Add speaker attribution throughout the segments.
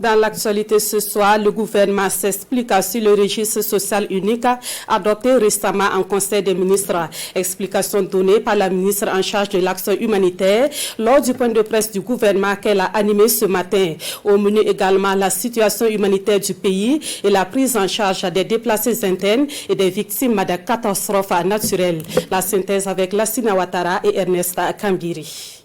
Speaker 1: Dans l'actualité ce soir, le gouvernement s'explique sur le registre social unique adopté récemment en Conseil des ministres. Explication donnée par la ministre en charge de l'action humanitaire lors du point de presse du gouvernement qu'elle a animé ce matin. Au menu également la situation humanitaire du pays et la prise en charge des déplacés internes et des victimes de catastrophes naturelles. La synthèse avec Lassina Ouattara et Ernesta Kambiri.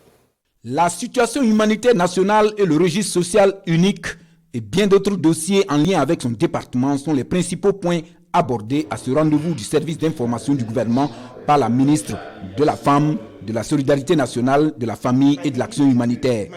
Speaker 2: La situation humanitaire nationale et le registre social unique et bien d'autres dossiers en lien avec son département sont les principaux points abordés à ce rendez-vous du service d'information du gouvernement par la ministre de la Femme, de la Solidarité nationale, de la Famille et de l'Action humanitaire.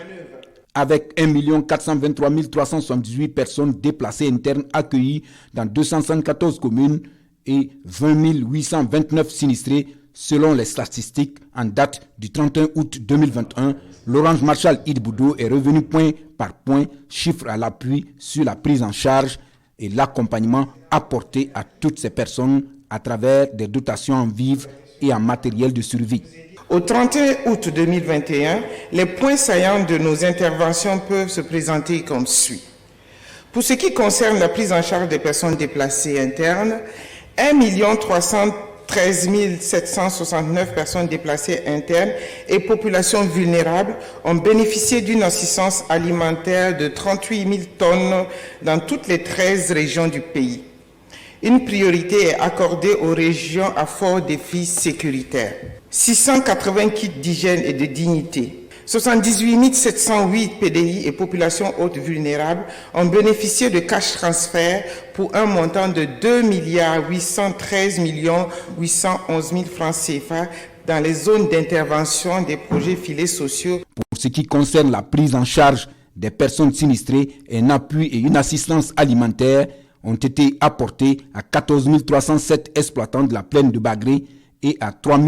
Speaker 2: Avec 1 423 378 personnes déplacées internes accueillies dans 274 communes et 20 829 sinistrés, selon les statistiques en date du 31 août 2021, Laurence Marshall Idboudou est revenu point par point, chiffre à l'appui sur la prise en charge et l'accompagnement apporté à toutes ces personnes à travers des dotations en vivres et en matériel de survie.
Speaker 3: Au 31 août 2021, les points saillants de nos interventions peuvent se présenter comme suit. Pour ce qui concerne la prise en charge des personnes déplacées internes, 1 313 769 personnes déplacées internes et populations vulnérables ont bénéficié d'une assistance alimentaire de 38 000 tonnes dans toutes les 13 régions du pays. Une priorité est accordée aux régions à fort défi sécuritaire. 680 kits d'hygiène et de dignité, 78 708 PDI et populations hautes vulnérables ont bénéficié de cash transfert pour un montant de 2 813 811 000 francs CFA dans les zones d'intervention des projets filets sociaux.
Speaker 2: Pour ce qui concerne la prise en charge des personnes sinistrées, un appui et une assistance alimentaire ont été apportés à 14 307 exploitants de la plaine de Bagré et à 3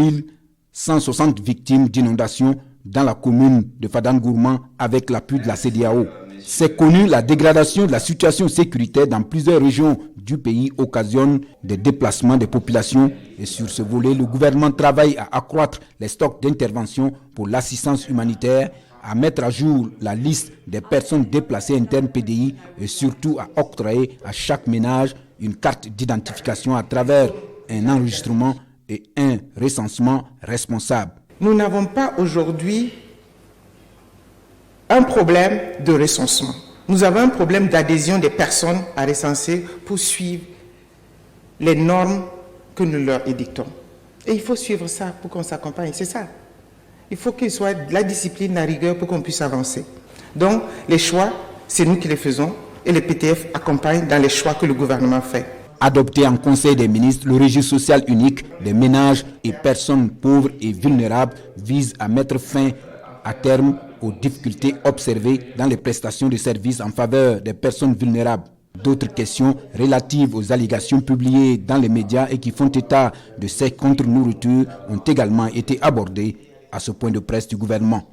Speaker 2: 160 victimes d'inondations dans la commune de Fadangourman avec l'appui de la CEDEAO. C'est connu, la dégradation de la situation sécuritaire dans plusieurs régions du pays occasionne des déplacements des populations et sur ce volet, le gouvernement travaille à accroître les stocks d'intervention pour l'assistance humanitaire, à mettre à jour la liste des personnes déplacées internes PDI et surtout à octroyer à chaque ménage une carte d'identification à travers un enregistrement et un recensement responsable.
Speaker 3: Nous n'avons pas aujourd'hui un problème de recensement. Nous avons un problème d'adhésion des personnes à recenser pour suivre les normes que nous leur édictons. Et il faut suivre ça pour qu'on s'accompagne, c'est ça. Il faut qu'il soit de la discipline, la rigueur pour qu'on puisse avancer. Donc, les choix, c'est nous qui les faisons et les PTF accompagnent dans les choix que le gouvernement fait.
Speaker 2: Adopté en Conseil des ministres, le registre social unique des ménages et personnes pauvres et vulnérables vise à mettre fin à terme aux difficultés observées dans les prestations de services en faveur des personnes vulnérables. D'autres questions relatives aux allégations publiées dans les médias et qui font état de ces contre-nourritures ont également été abordées à ce point de presse du gouvernement.